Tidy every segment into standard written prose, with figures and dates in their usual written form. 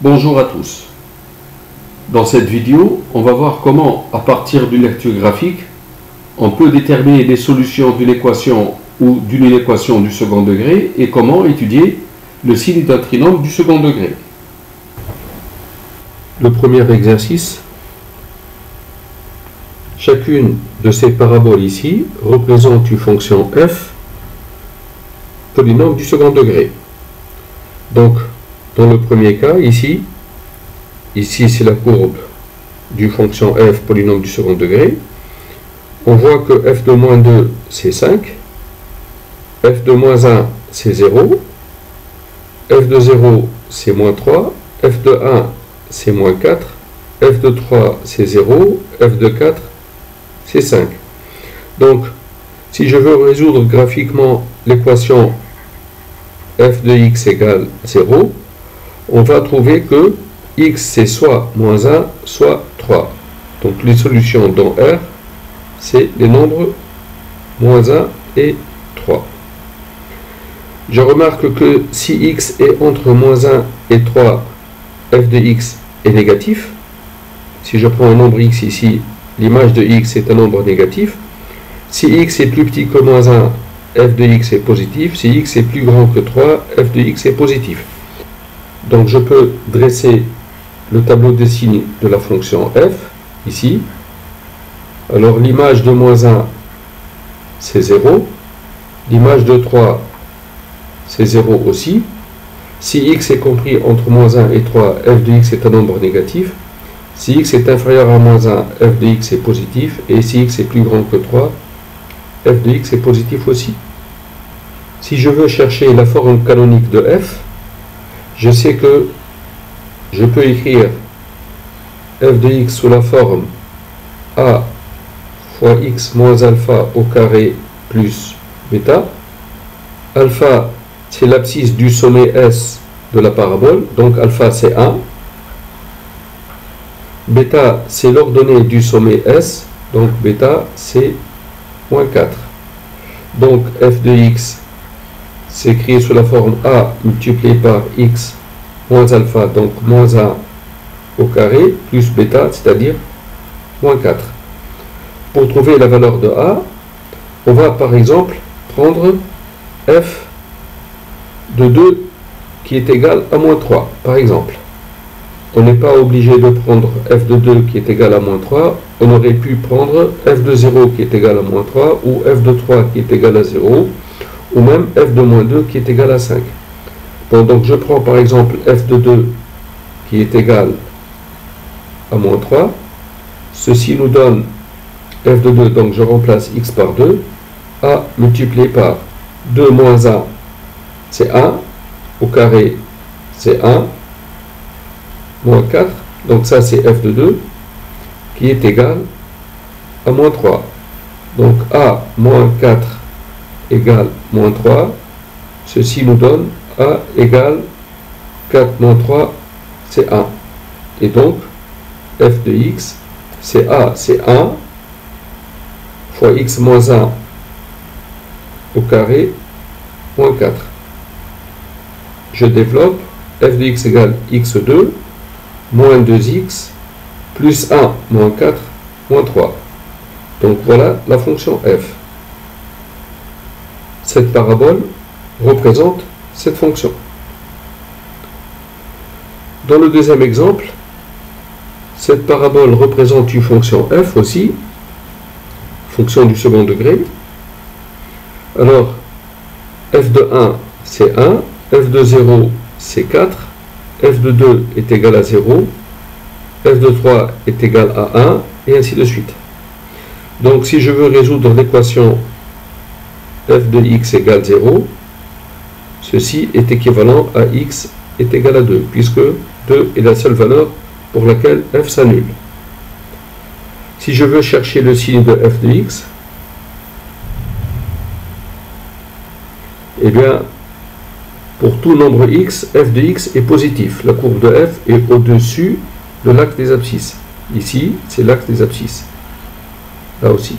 Bonjour à tous. Dans cette vidéo, on va voir comment, à partir d'une lecture graphique, on peut déterminer des solutions d'une équation ou d'une inéquation du second degré et comment étudier le signe d'un trinôme du second degré. Le premier exercice. Chacune de ces paraboles ici représente une fonction f, polynôme du second degré. Donc, dans le premier cas, ici c'est la courbe d'une fonction f, polynôme du second degré. On voit que f de moins 2, c'est 5. F de moins 1, c'est 0. F de 0, c'est moins 3. F de 1, c'est moins 4. F de 3, c'est 0. F de 4, c'est 5. Donc, si je veux résoudre graphiquement l'équation f de x égale 0, on va trouver que x c'est soit moins 1, soit 3. Donc les solutions dans R, c'est les nombres moins 1 et 3. Je remarque que si x est entre moins 1 et 3, f de x est négatif. Si je prends un nombre x ici, l'image de x est un nombre négatif. Si x est plus petit que moins 1, f de x est positif. Si x est plus grand que 3, f de x est positif. Donc je peux dresser le tableau des signes de la fonction f, ici. Alors l'image de moins 1, c'est 0. L'image de 3, c'est 0 aussi. Si x est compris entre moins 1 et 3, f de x est un nombre négatif. Si x est inférieur à moins 1, f de x est positif. Et si x est plus grand que 3, f de x est positif aussi. Si je veux chercher la forme canonique de f, je sais que je peux écrire f de x sous la forme a fois x moins alpha au carré plus bêta. Alpha, c'est l'abscisse du sommet S de la parabole, donc alpha c'est 1. Bêta, c'est l'ordonnée du sommet S, donc bêta c'est moins 4. Donc f de x s'écrit sous la forme a multiplié par x moins alpha, donc moins 1 au carré, plus bêta, c'est-à-dire moins 4. Pour trouver la valeur de a, on va par exemple prendre f de 2 qui est égal à moins 3, par exemple. On n'est pas obligé de prendre f de 2 qui est égal à moins 3, on aurait pu prendre f de 0 qui est égal à moins 3, ou f de 3 qui est égal à 0, ou même f de moins 2 qui est égal à 5. Bon, donc je prends par exemple f de 2 qui est égal à moins 3. Ceci nous donne f de 2, donc je remplace x par 2. A multiplié par 2 moins 1, c'est 1. Au carré, c'est 1. Moins 4. Donc ça, c'est f de 2 qui est égal à moins 3. Donc a moins 4 égale moins 3. Ceci nous donne a égale 4 moins 3, c'est 1. Et donc, f de x, c'est a, c'est 1, fois x moins 1 au carré, moins 4. Je développe, f de x égale x2, moins 2x, plus 1, moins 4, moins 3. Donc voilà la fonction f. Cette parabole représente cette fonction. Dans le deuxième exemple, cette parabole représente une fonction f aussi, fonction du second degré. Alors, f de 1, c'est 1, f de 0, c'est 4, f de 2 est égal à 0, f de 3 est égal à 1, et ainsi de suite. Donc, si je veux résoudre l'équation f de x égale 0, ceci est équivalent à x est égal à 2, puisque 2 est la seule valeur pour laquelle f s'annule. Si je veux chercher le signe de f de x, eh bien, pour tout nombre x, f de x est positif. La courbe de f est au-dessus de l'axe des abscisses. Ici, c'est l'axe des abscisses. Là aussi.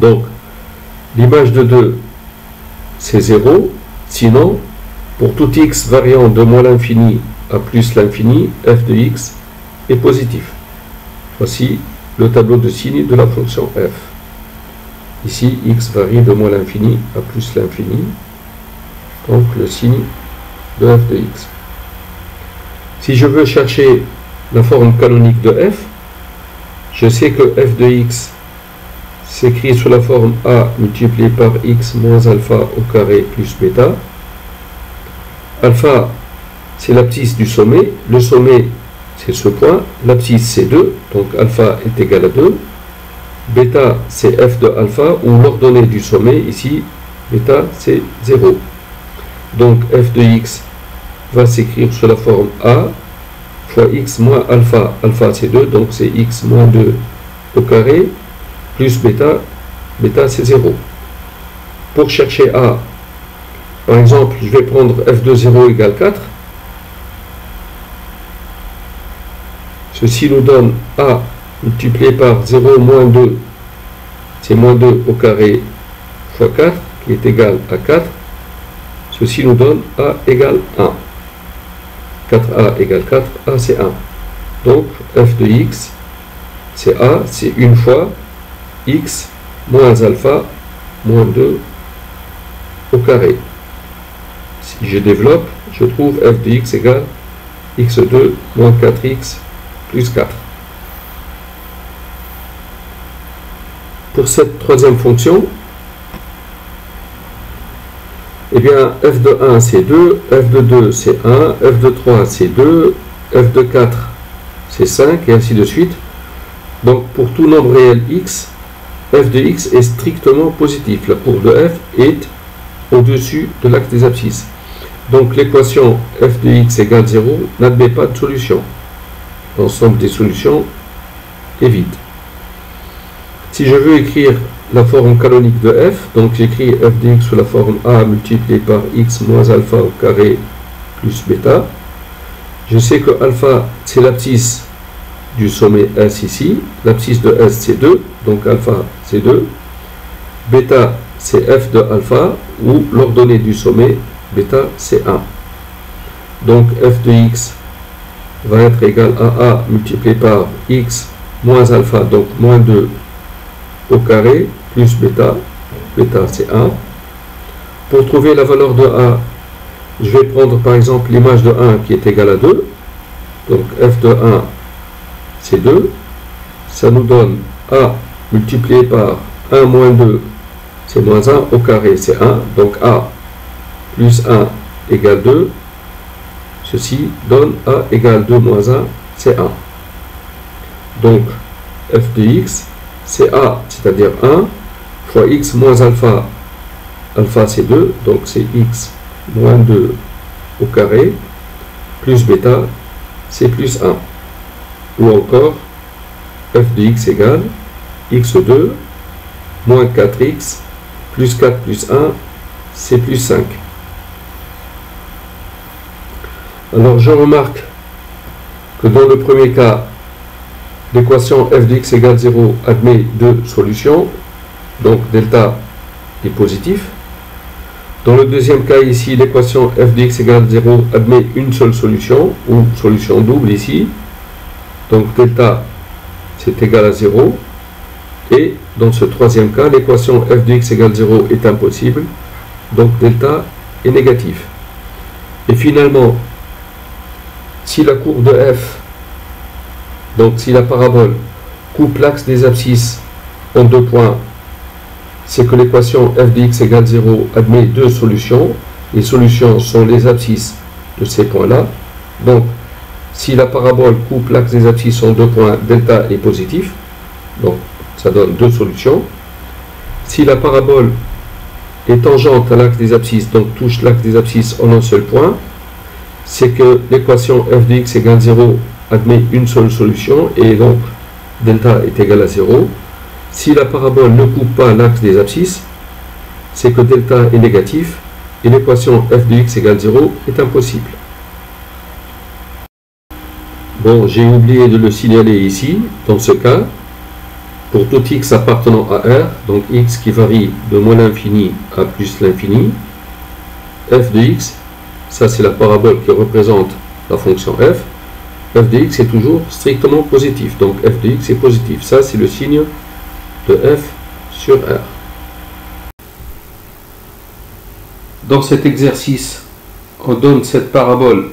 Donc, l'image de 2, c'est 0. Sinon, pour tout x variant de moins l'infini à plus l'infini, f de x est positif. Voici le tableau de signes de la fonction f. Ici, x varie de moins l'infini à plus l'infini, donc le signe de f de x. Si je veux chercher la forme canonique de f, je sais que f de x s'écrit sous la forme a multiplié par x moins alpha au carré plus bêta. Alpha, c'est l'abscisse du sommet. Le sommet, c'est ce point. L'abscisse, c'est 2. Donc alpha est égal à 2. Bêta, c'est f de alpha, ou l'ordonnée du sommet. Ici, bêta, c'est 0. Donc f de x va s'écrire sous la forme a fois x moins alpha. Alpha, c'est 2, donc c'est x moins 2 au carré, plus bêta. Bêta, c'est 0. Pour chercher a, par exemple, je vais prendre f de 0 égale 4. Ceci nous donne a multiplié par 0 moins 2, c'est moins 2 au carré fois 4, qui est égal à 4. Ceci nous donne a égale 1. 4a égale 4, a c'est 1. Donc f de x, c'est a, c'est une fois x moins alpha moins 2 au carré. Si je développe, je trouve f de x égale x2 moins 4x plus 4. Pour cette troisième fonction, eh bien, f de 1 c'est 2, f de 2 c'est 1, f de 3 c'est 2, f de 4 c'est 5, et ainsi de suite. Donc, pour tout nombre réel x, f de x est strictement positif. La courbe de f est au-dessus de l'axe des abscisses. Donc, l'équation f de x égale 0 n'admet pas de solution. L'ensemble des solutions est vide. Si je veux écrire la forme canonique de f, donc j'écris f de x sous la forme a multiplié par x moins alpha au carré plus bêta. Je sais que alpha c'est l'abscisse du sommet S ici, l'abscisse de S c'est 2, donc alpha c'est 2. Bêta c'est f de alpha, ou l'ordonnée du sommet, bêta c'est 1. Donc f de x va être égal à a multiplié par x moins alpha, donc moins 2 au carré, plus bêta, bêta c'est 1. Pour trouver la valeur de a, je vais prendre par exemple l'image de 1 qui est égale à 2. Donc f de 1 c'est 2. Ça nous donne a multiplié par 1 moins 2, c'est moins 1 au carré, c'est 1. Donc a plus 1 égale 2. Ceci donne a égale 2 moins 1, c'est 1. Donc f de x, c'est a, c'est-à-dire 1, fois x moins alpha. Alpha c'est 2, donc c'est x moins 2 au carré, plus bêta, c'est plus 1. Ou encore, f de x égale x2 moins 4x plus 4 plus 1, c'est plus 5. Alors je remarque que dans le premier cas, l'équation f de x égale 0 admet deux solutions, donc delta est positif. Dans le deuxième cas ici, l'équation f de x égale 0 admet une seule solution, ou solution double ici, donc delta c'est égal à 0. Et dans ce troisième cas, l'équation f de x égale 0 est impossible, donc delta est négatif. Et finalement, si la courbe de f, donc si la parabole coupe l'axe des abscisses en deux points, c'est que l'équation f de x égale 0 admet deux solutions. Les solutions sont les abscisses de ces points-là. Donc, si la parabole coupe l'axe des abscisses en deux points, delta est positif. Donc, ça donne deux solutions. Si la parabole est tangente à l'axe des abscisses, donc touche l'axe des abscisses en un seul point, c'est que l'équation f de x égale 0 admet une seule solution, et donc delta est égal à 0. Si la parabole ne coupe pas l'axe des abscisses, c'est que delta est négatif, et l'équation f de x égale 0 est impossible. Bon, j'ai oublié de le signaler ici, dans ce cas, pour tout x appartenant à R, donc x qui varie de moins l'infini à plus l'infini, f de x, ça c'est la parabole qui représente la fonction f de x est toujours strictement positif. Donc f de x est positif. Ça, c'est le signe de f sur R. Dans cet exercice, on donne cette parabole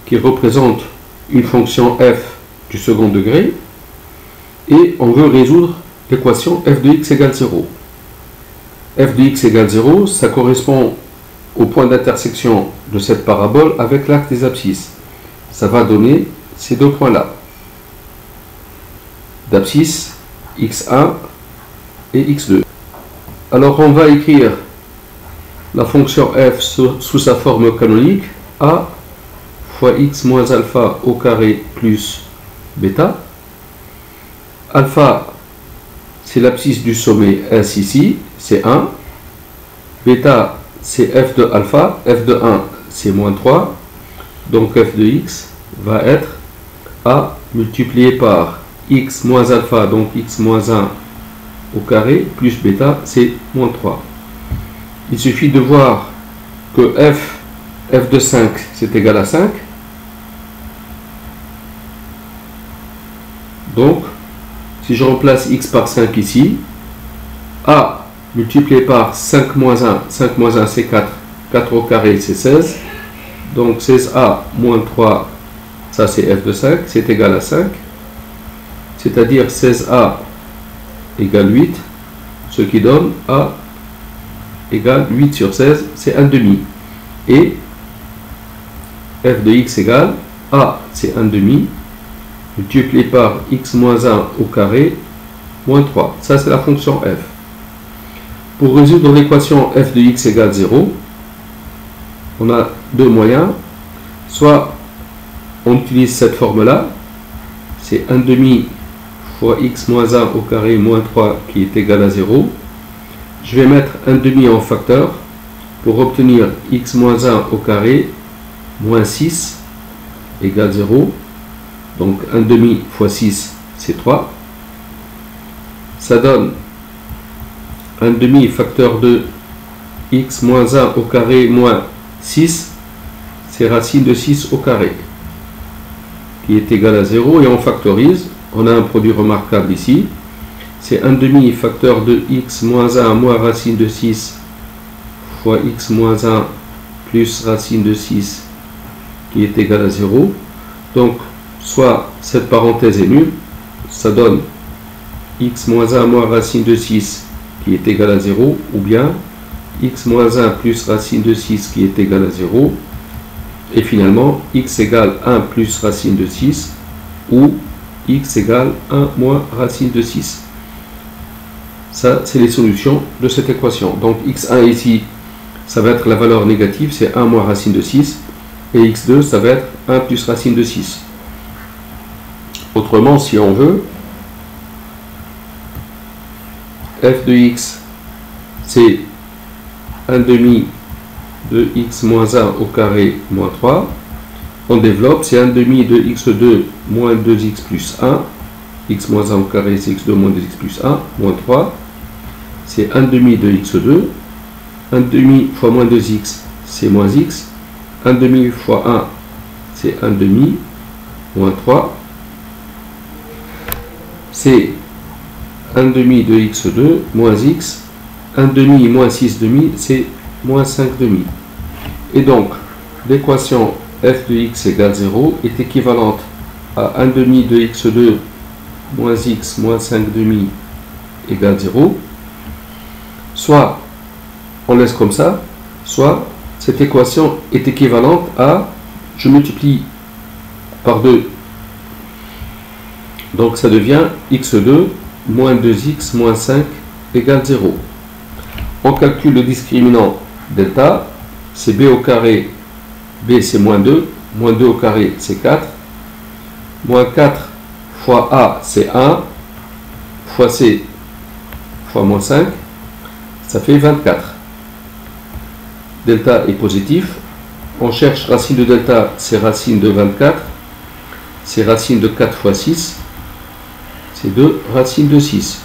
qui représente une fonction f du second degré et on veut résoudre l'équation f de x égale 0. F de x égale 0, ça correspond au point d'intersection de cette parabole avec l'arc des abscisses. Ça va donner ces deux points-là, d'abscisse x1 et x2. Alors on va écrire la fonction f sous sa forme canonique, a fois x moins alpha au carré plus bêta. Alpha, c'est l'abscisse du sommet S ici, c'est 1. Bêta, c'est f de alpha, f de 1, c'est moins 3. Donc f de x va être a multiplié par x moins alpha, donc x moins 1 au carré, plus bêta, c'est moins 3. Il suffit de voir que f de 5, c'est égal à 5. Donc, si je remplace x par 5 ici, a multiplié par 5 moins 1, 5 moins 1 c'est 4, 4 au carré c'est 16. Donc 16a moins 3, ça c'est f de 5, c'est égal à 5. C'est-à-dire 16a égale 8, ce qui donne a égale 8 sur 16, c'est 1 demi. Et f de x égale a, c'est 1 demi, multiplié par x moins 1 au carré, moins 3. Ça, c'est la fonction f. Pour résoudre l'équation f de x égale 0, on a deux moyens. Soit on utilise cette forme-là, c'est 1 demi fois x moins 1 au carré moins 3 qui est égal à 0. Je vais mettre 1 demi en facteur pour obtenir x moins 1 au carré moins 6 égale 0. Donc 1 demi fois 6, c'est 3. Ça donne 1 demi facteur de x moins 1 au carré moins 6, c'est racine de 6 au carré, qui est égal à 0. Et on factorise, on a un produit remarquable ici. C'est 1 demi facteur de x moins 1 moins racine de 6 fois x moins 1 plus racine de 6, qui est égal à 0. Donc, soit cette parenthèse est nulle, ça donne x moins 1 moins racine de 6 qui est égal à 0, ou bien x moins 1 plus racine de 6 qui est égal à 0, et finalement x égale 1 plus racine de 6, ou x égale 1 moins racine de 6. Ça, c'est les solutions de cette équation. Donc x1 ici, ça va être la valeur négative, c'est 1 moins racine de 6, et x2, ça va être 1 plus racine de 6. Autrement, si on veut, f de x, c'est 1 demi de x moins 1 au carré moins 3. On développe, c'est 1 demi de x2 moins 2x plus 1. X moins 1 au carré, c'est x2 moins 2x plus 1, moins 3. C'est 1 demi de x2. 1 demi fois moins 2x, c'est moins x. 1 demi fois 1, c'est 1 demi, moins 3. C'est 1 demi de x2 moins x. 1 demi moins 6 demi, c'est moins 5 demi. Et donc, l'équation f de x égale 0 est équivalente à 1 demi de x2 moins x moins 5 demi égale 0. Soit on laisse comme ça, soit cette équation est équivalente à, je multiplie par 2. Donc ça devient x2 moins 2x moins 5 égale 0. On calcule le discriminant delta, c'est b au carré, b c'est moins 2 au carré c'est 4, moins 4 fois a c'est 1, fois c fois moins 5, ça fait 24. Delta est positif, on cherche racine de delta, c'est racine de 24, c'est racine de 4 fois 6, c'est 2 racine de 6.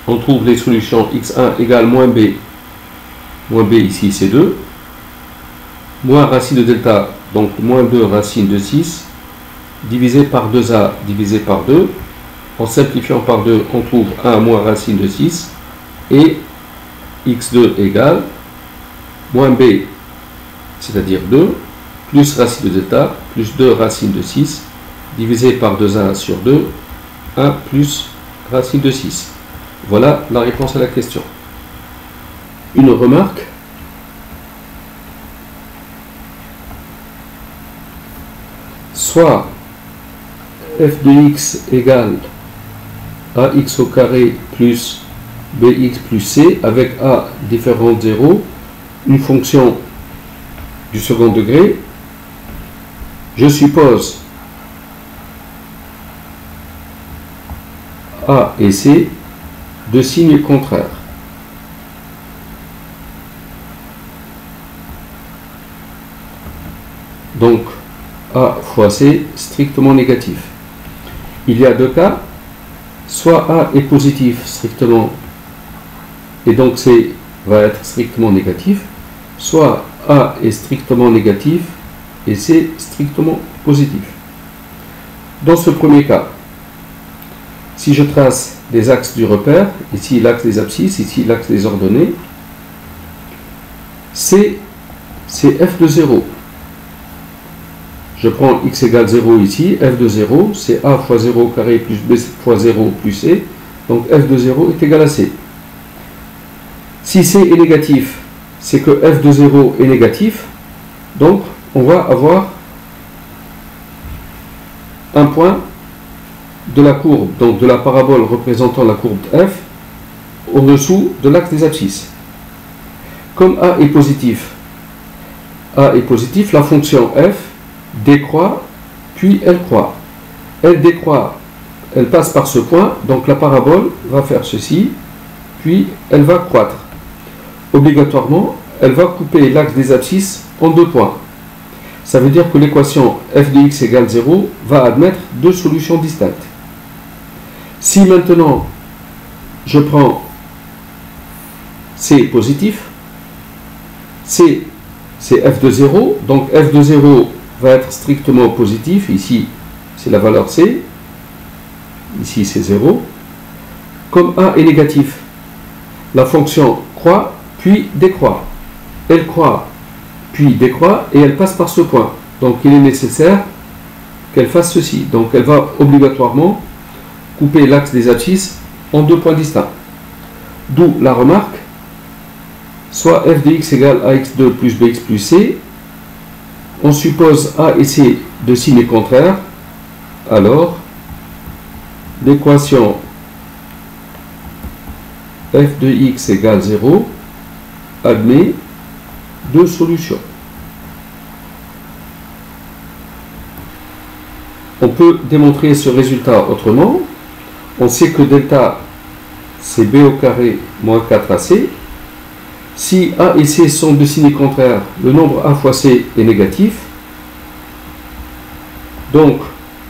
On trouve les solutions x1 égale moins b ici c'est 2, moins racine de delta donc moins 2 racine de 6, divisé par 2a divisé par 2. En simplifiant par 2, on trouve 1 moins racine de 6, et x2 égale moins b, c'est-à-dire 2, plus racine de delta, plus 2 racine de 6, divisé par 2a sur 2, 1 plus racine de 6. Voilà la réponse à la question. Une remarque. Soit f de x égale ax au carré plus bx plus c avec a différent de 0, une fonction du second degré. Je suppose a et c de signes contraires. Donc a fois c strictement négatif. Il y a deux cas, soit a est positif strictement, et donc c va être strictement négatif, soit a est strictement négatif et c strictement positif. Dans ce premier cas, si je trace les axes du repère, ici l'axe des abscisses, ici l'axe des ordonnées, c c'est f de 0. Je prends x égale 0 ici, f de 0, c'est a fois 0 au carré plus b fois 0 plus c, donc f de 0 est égal à c. Si c est négatif, c'est que f de 0 est négatif, donc on va avoir un point de la courbe, donc de la parabole représentant la courbe f, au-dessous de l'axe des abscisses. Comme a est positif, la fonction f décroît, puis elle croît. Elle décroît, elle passe par ce point, donc la parabole va faire ceci, puis elle va croître. Obligatoirement, elle va couper l'axe des abscisses en deux points. Ça veut dire que l'équation f de x égale 0 va admettre deux solutions distinctes. Si maintenant je prends c positif, c c'est f de 0, donc f de 0 va être strictement positif, ici c'est la valeur c, ici c'est 0. Comme a est négatif, la fonction croît puis décroît. Elle croît puis décroît et elle passe par ce point. Donc il est nécessaire qu'elle fasse ceci. Donc elle va obligatoirement couper l'axe des abscisses en deux points distincts. D'où la remarque, soit f de x égale ax2 plus bx plus c, on suppose a et c de signes contraires, alors l'équation f de x égale 0 admet deux solutions. On peut démontrer ce résultat autrement. On sait que delta c'est b au carré moins 4ac. Si a et c sont de signes contraires, le nombre a fois c est négatif. Donc,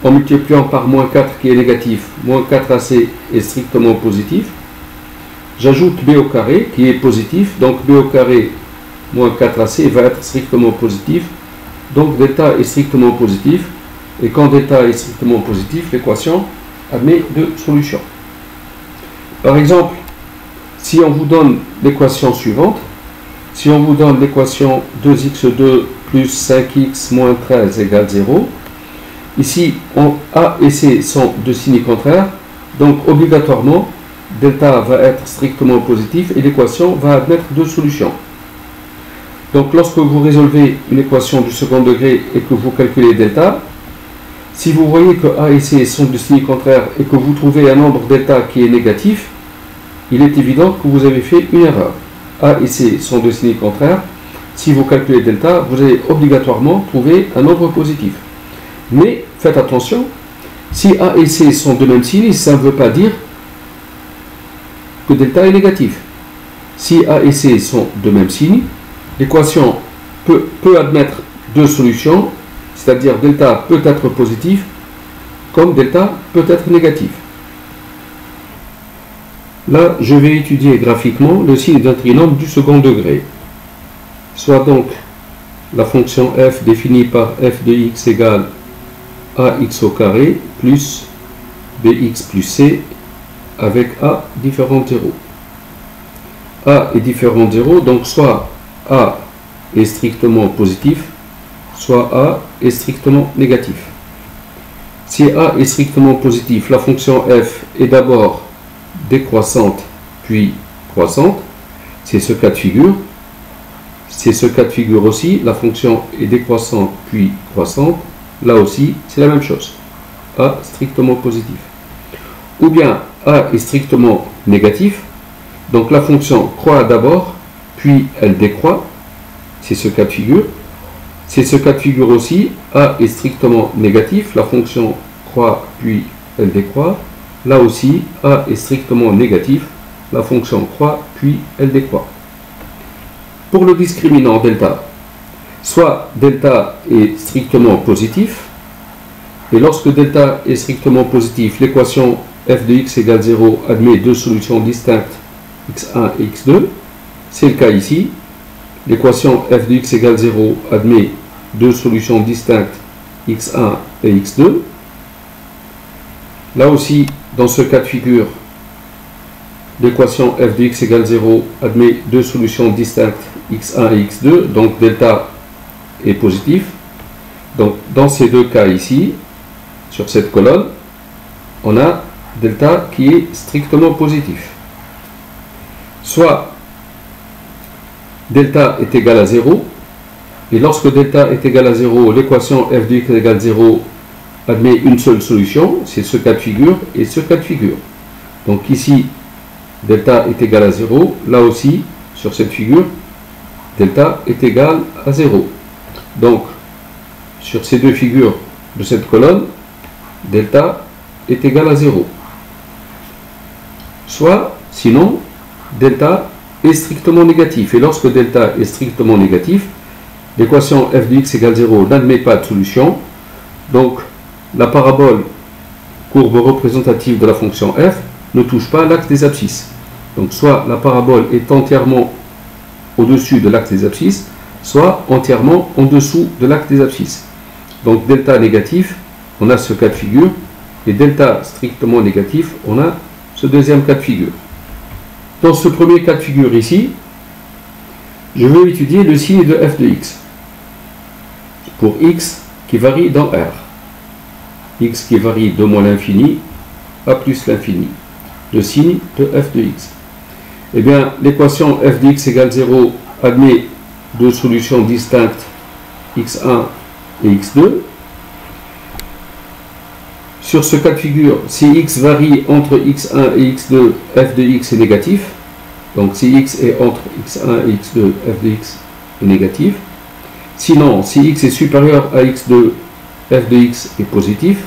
en multipliant par moins 4 qui est négatif, moins 4ac est strictement positif. J'ajoute b au carré qui est positif, donc b au carré moins 4ac va être strictement positif. Donc delta est strictement positif. Et quand delta est strictement positif, l'équation admet deux solutions. Par exemple, si on vous donne l'équation suivante, si on vous donne l'équation 2x2 plus 5x moins 13 égale 0, ici, a et c sont de signes contraires, donc obligatoirement, delta va être strictement positif et l'équation va admettre deux solutions. Donc lorsque vous résolvez une équation du second degré et que vous calculez delta, si vous voyez que a et c sont de signes contraires et que vous trouvez un nombre delta qui est négatif, il est évident que vous avez fait une erreur. A et c sont de signes contraires. Si vous calculez delta, vous allez obligatoirement trouver un nombre positif. Mais faites attention, si a et c sont de même signe, ça ne veut pas dire que delta est négatif. Si a et c sont de même signe, l'équation peut admettre deux solutions, c'est-à-dire delta peut être positif comme delta peut être négatif. Là, je vais étudier graphiquement le signe d'un trinôme du second degré. Soit donc la fonction f définie par f de x égale ax au carré plus bx plus c avec a différent de 0. A est différent de 0, donc soit a est strictement positif, soit a est strictement négatif. Si a est strictement positif, la fonction f est d'abord décroissante puis croissante, c'est ce cas de figure. C'est ce cas de figure aussi, la fonction est décroissante puis croissante, là aussi c'est la même chose, a strictement positif. Ou bien a est strictement négatif, donc la fonction croît d'abord, puis elle décroît, c'est ce cas de figure. C'est ce cas de figure aussi, a est strictement négatif, la fonction croît, puis elle décroît, là aussi a est strictement négatif, la fonction croît, puis elle décroît. Pour le discriminant delta, soit delta est strictement positif, et lorsque delta est strictement positif, l'équation f de x égale 0 admet deux solutions distinctes x1 et x2, c'est le cas ici. L'équation f de x égale 0 admet deux solutions distinctes x1 et x2. Là aussi, dans ce cas de figure, l'équation f de x égale 0 admet deux solutions distinctes x1 et x2, donc delta est positif. Donc dans ces deux cas ici, sur cette colonne, on a delta qui est strictement positif. Soit delta est égal à 0, et lorsque delta est égal à 0, l'équation f de x égale 0 admet une seule solution, c'est ce cas de figure et ce cas de figure. Donc ici, delta est égal à 0, là aussi, sur cette figure, delta est égal à 0. Donc, sur ces deux figures de cette colonne, delta est égal à 0. Soit, sinon, delta est strictement négatif. Et lorsque delta est strictement négatif, l'équation f de x égale 0 n'admet pas de solution. Donc, la parabole courbe représentative de la fonction f ne touche pas l'axe des abscisses. Donc, soit la parabole est entièrement au-dessus de l'axe des abscisses, soit entièrement en dessous de l'axe des abscisses. Donc, delta négatif, on a ce cas de figure, et delta strictement négatif, on a ce deuxième cas de figure. Dans ce premier cas de figure ici, je vais étudier le signe de f de x pour x qui varie dans R. X qui varie de moins l'infini à plus l'infini. Le signe de f de x. Eh bien, l'équation f de x égale 0 admet deux solutions distinctes x1 et x2. Sur ce cas de figure, si x varie entre x1 et x2, f de x est négatif. Donc si x est entre x1 et x2, f de x est négatif. Sinon, si x est supérieur à x2, f de x est positif.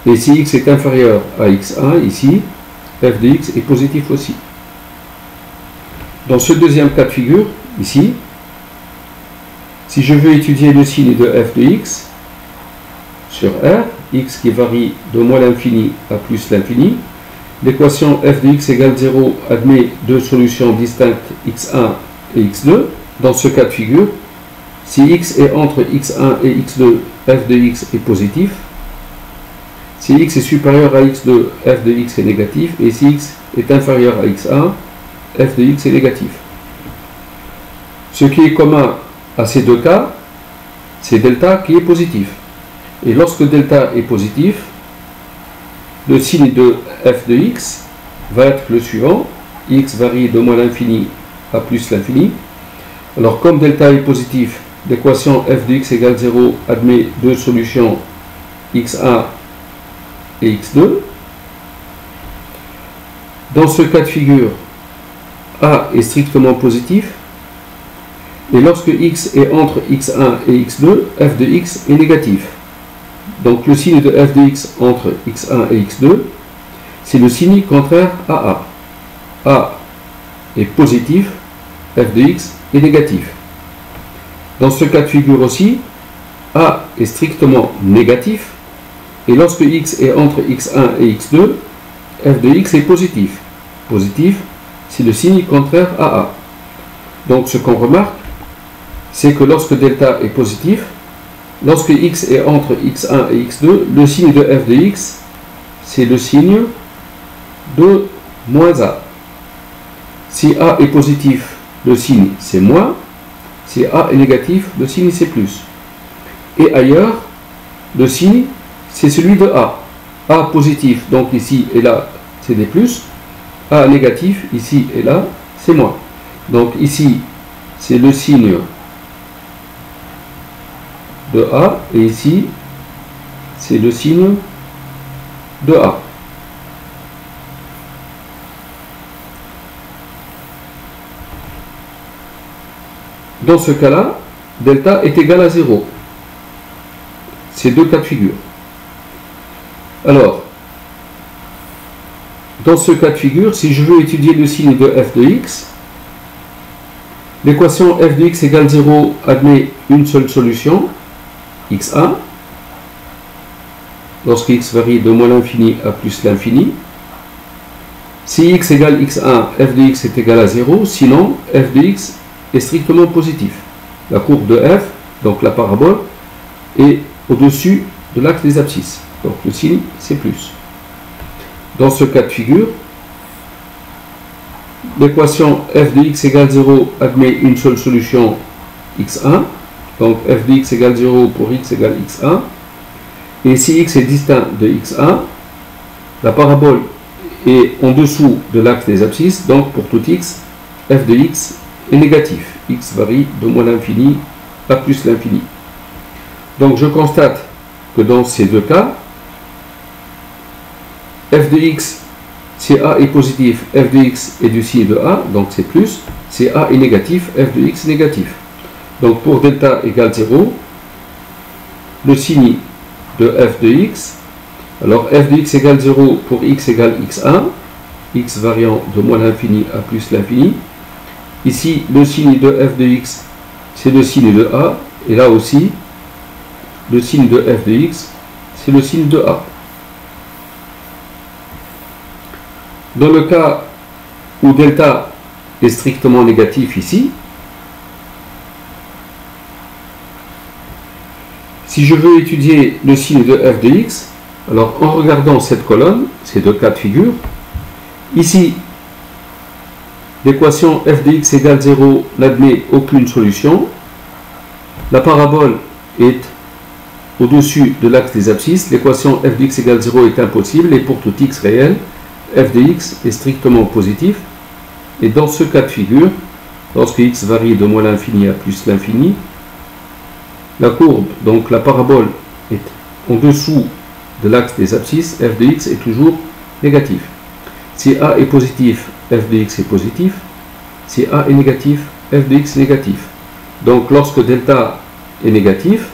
Et si x est inférieur à x1, ici, f de x est positif aussi. Dans ce deuxième cas de figure, ici, si je veux étudier le signe de f de x sur R, x qui varie de moins l'infini à plus l'infini, l'équation f de x égale 0 admet deux solutions distinctes x1 et x2. Dans ce cas de figure, si x est entre x1 et x2, f de x est positif. Si x est supérieur à x2, f de x est négatif. Et si x est inférieur à x1, f de x est négatif. Ce qui est commun à ces deux cas, c'est delta qui est positif. Et lorsque delta est positif, le signe de f de x va être le suivant. X varie de moins l'infini à plus l'infini. Alors comme delta est positif, l'équation f de x égale 0 admet deux solutions x1 et x2. Dans ce cas de figure, a est strictement positif. Et lorsque x est entre x1 et x2, f de x est négatif. Donc le signe de f de x entre x1 et x2, c'est le signe contraire à a. A est positif, f de x est négatif. Dans ce cas de figure aussi, a est strictement négatif, et lorsque x est entre x1 et x2, f de x est positif. Positif, c'est le signe contraire à a. Donc ce qu'on remarque, c'est que lorsque delta est positif, lorsque x est entre x1 et x2, le signe de f de x, c'est le signe de moins a. Si a est positif, le signe c'est moins. Si a est négatif, le signe c'est plus. Et ailleurs, le signe c'est celui de a. A positif, donc ici et là, c'est des plus. A négatif, ici et là, c'est moins. Donc ici, c'est le signe de A, et ici, c'est le signe de A. Dans ce cas-là, delta est égal à 0. C'est deux cas de figure. Alors, dans ce cas de figure, si je veux étudier le signe de f de x, l'équation f de x égale 0 admet une seule solution, x1, lorsque x varie de moins l'infini à plus l'infini. Si x égale x1, f de x est égal à 0, sinon f de x est strictement positif. La courbe de f, donc la parabole, est au-dessus de l'axe des abscisses. Donc le signe, c'est plus. Dans ce cas de figure, l'équation f de x égale 0 admet une seule solution x1. Donc f de x égale 0 pour x égale x1. Et si x est distinct de x1, la parabole est en dessous de l'axe des abscisses. Donc pour tout x, f de x est négatif. X varie de moins l'infini à plus l'infini. Donc je constate que dans ces deux cas, f de x, si a est positif, f de x est du signe de a, donc c'est plus. Si a est négatif, f de x est négatif. Donc pour delta égale 0, le signe de f de x, alors f de x égale 0 pour x égale x1, x variant de moins l'infini à plus l'infini. Ici, le signe de f de x, c'est le signe de a, et là aussi, le signe de f de x, c'est le signe de a. Dans le cas où delta est strictement négatif ici, si je veux étudier le signe de f de x, alors en regardant cette colonne, ces deux cas de figure, ici, l'équation f de x égale 0 n'admet aucune solution. La parabole est au-dessus de l'axe des abscisses. L'équation f de x égale 0 est impossible et pour tout x réel, f de x est strictement positif. Et dans ce cas de figure, lorsque x varie de moins l'infini à plus l'infini, la courbe, donc la parabole, est en dessous de l'axe des abscisses. F de x est toujours négatif. Si a est positif, f de x est positif. Si a est négatif, f de x est négatif. Donc lorsque delta est négatif,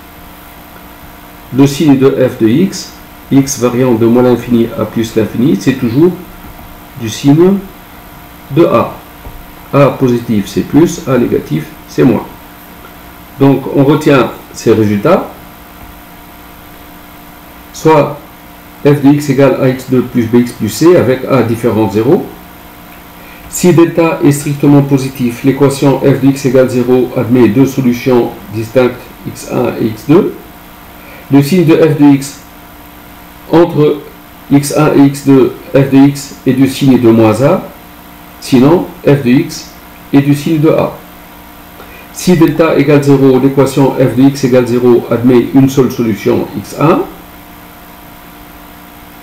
le signe de f de x, x variant de moins l'infini à plus l'infini, c'est toujours du signe de a. A positif c'est plus, a négatif c'est moins. Donc on retient ces résultats. Soit f de x égale ax2 plus bx plus c avec a différent de 0. Si delta est strictement positif, l'équation f de x égale 0 admet deux solutions distinctes x1 et x2. Le signe de f de x entre x1 et x2, f de x est du signe de moins a, sinon f de x est du signe de a. Si delta égale 0, l'équation f de x égale 0 admet une seule solution x1,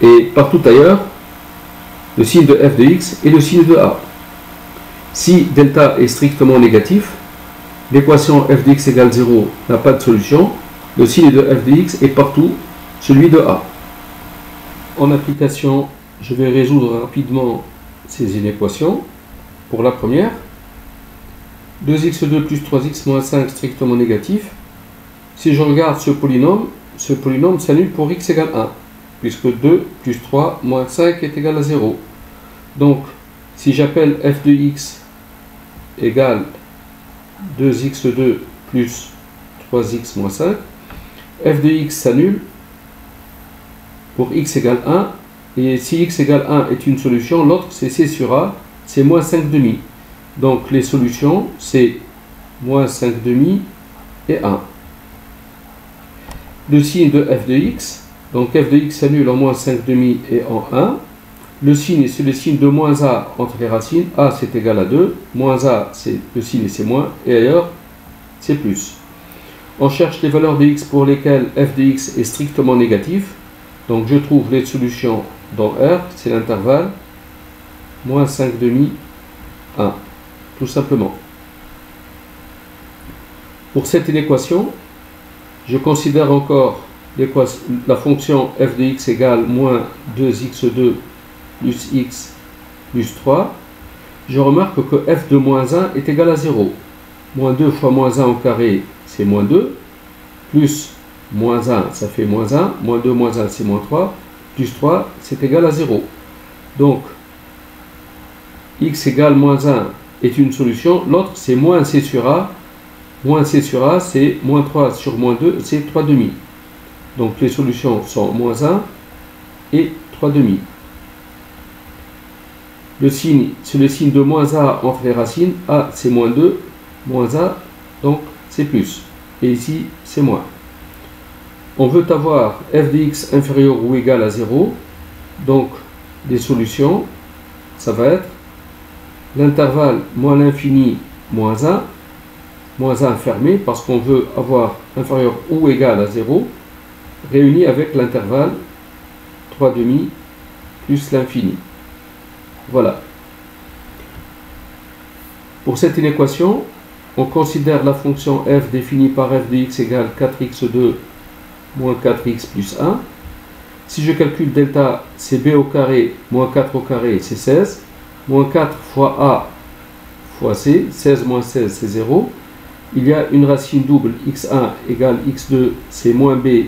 et partout ailleurs, le signe de f de x est le signe de a. Si delta est strictement négatif, l'équation f de x égale 0 n'a pas de solution, le signe de f de x est partout celui de a. En application, je vais résoudre rapidement ces inéquations. Pour la première, 2x2 plus 3x moins 5 strictement négatif. Si je regarde ce polynôme s'annule pour x égale 1, puisque 2 plus 3 moins 5 est égal à 0. Donc, si j'appelle f de x égale 2x2 plus 3x moins 5, f de x s'annule pour x égale 1, et si x égale 1 est une solution, l'autre c'est c sur a, c'est moins 5 demi. Donc les solutions c'est moins 5 demi et 1. Le signe de f de x, donc f de x s'annule en moins 5 demi et en 1. Le signe, c'est le signe de moins a entre les racines. A, c'est égal à 2. Moins a, c'est le signe et c'est moins. Et ailleurs, c'est plus. On cherche les valeurs de x pour lesquelles f de x est strictement négatif. Donc je trouve les solutions dans R, c'est l'intervalle moins 5 demi, 1. Tout simplement. Pour cette inéquation, je considère encore la fonction f de x égale moins 2x2 plus x plus 3. Je remarque que f de moins 1 est égal à 0. Moins 2 fois moins 1 au carré, c'est moins 2. Plus moins 1, ça fait moins 1. Moins 2, moins 1, c'est moins 3. Plus 3, c'est égal à 0. Donc, x égale moins 1 est une solution. L'autre, c'est moins c sur a. Moins c sur a, c'est moins 3 sur moins 2, c'est 3 demi. Donc les solutions sont moins 1 et 3 demi. Le signe, c'est le signe de moins a entre les racines. A, c'est moins 2. Moins a, donc c'est plus. Et ici, c'est moins. On veut avoir f de x inférieur ou égal à 0. Donc, les solutions, ça va être l'intervalle moins l'infini moins 1. Moins 1 fermé parce qu'on veut avoir inférieur ou égal à 0 réuni avec l'intervalle 3 demi plus l'infini. Voilà. Pour cette inéquation, on considère la fonction f définie par f de x égale 4x2 moins 4x plus 1. Si je calcule delta, c'est b au carré moins 4 au carré, c'est 16. Moins 4 fois a fois c, 16 moins 16, c'est 0. Il y a une racine double x1 égale x2, c'est moins b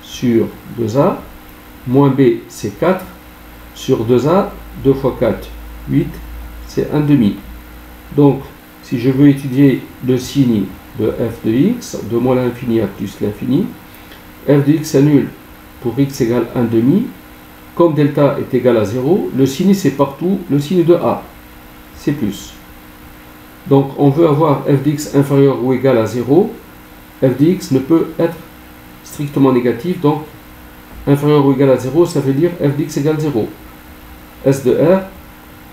sur 2a. Moins b, c'est 4 sur 2a. 2 fois 4, 8, c'est 1 demi. Donc, si je veux étudier le signe de f de x, de moins l'infini à plus l'infini, f de x s'annule pour x égale 1 demi. Comme delta est égal à 0, le signe c'est partout le signe de a. C'est plus. Donc on veut avoir f de x inférieur ou égal à 0. F de x ne peut être strictement négatif. Donc inférieur ou égal à 0, ça veut dire f de x égale 0. S de R,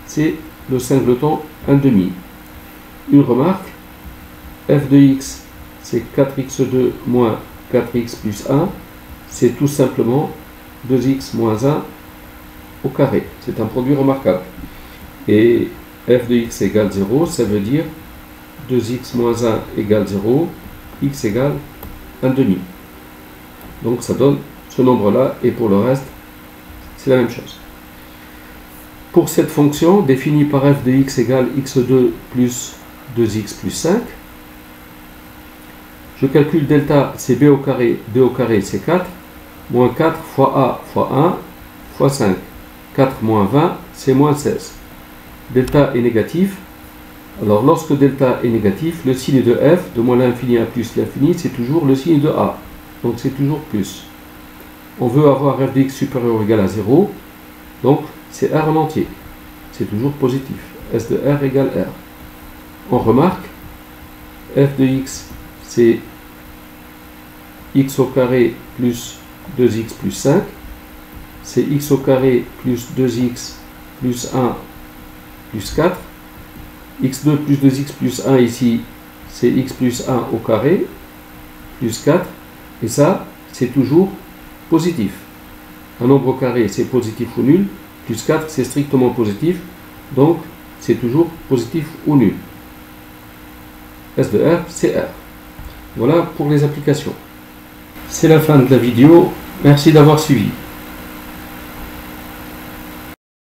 c'est le singleton 1 demi. Une remarque, f de x, c'est 4x2 moins 4x plus 1. C'est tout simplement 2x moins 1 au carré. C'est un produit remarquable. Et f de x égale 0, ça veut dire 2x moins 1 égale 0, x égale 1 demi. Donc ça donne ce nombre-là, et pour le reste, c'est la même chose. Pour cette fonction, définie par f de x égale x2 plus 2x plus 5, je calcule delta, c'est b au carré c'est 4, moins 4 fois a fois 1 fois 5. 4 moins 20, c'est moins 16. Delta est négatif. Alors lorsque delta est négatif, le signe de f, de moins l'infini à plus l'infini, c'est toujours le signe de a. Donc c'est toujours plus. On veut avoir f de x supérieur ou égal à 0. Donc c'est R en entier. C'est toujours positif. S de R égale R. On remarque, f de x, c'est x au carré plus 2x plus 5. C'est x au carré plus 2x plus 1 plus 4. x2 plus 2x plus 1 ici, c'est x plus 1 au carré plus 4. Et ça, c'est toujours positif. Un nombre au carré, c'est positif ou nul. Plus 4, c'est strictement positif. Donc, c'est toujours positif ou nul. S de R, c'est R. Voilà pour les applications. C'est la fin de la vidéo. Merci d'avoir suivi.